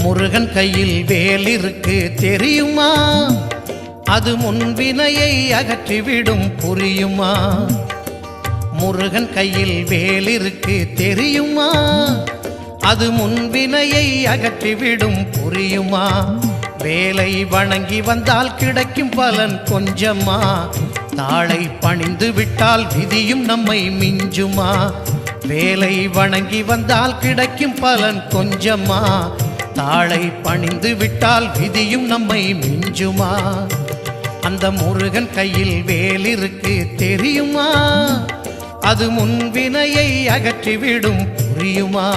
முருகன் கையில் வேல் இருக்கு தெரியுமா? அது முன்வினையை அகற்றிவிடும் புரியுமா? முருகன் கையில் வேல் இருக்கு தெரியுமா? அது முன்வினையை அகற்றிவிடும் புரியுமா? வேலை வணங்கி வந்தால் கிடைக்கும் பலன் கொஞ்சமா? தாளை பணிந்து விட்டால் விதியும் நம்மை மிஞ்சுமா? வேலை வணங்கி வந்தால் கிடைக்கும் பலன் கொஞ்சமா? தாளை பணிந்து விட்டால் விதியும் நம்மை மிஞ்சுமா? அந்த முருகன் கையில் வேல் இருக்கு தெரியுமா? அது முன்வினையை அகற்றிவிடும் புரியுமா?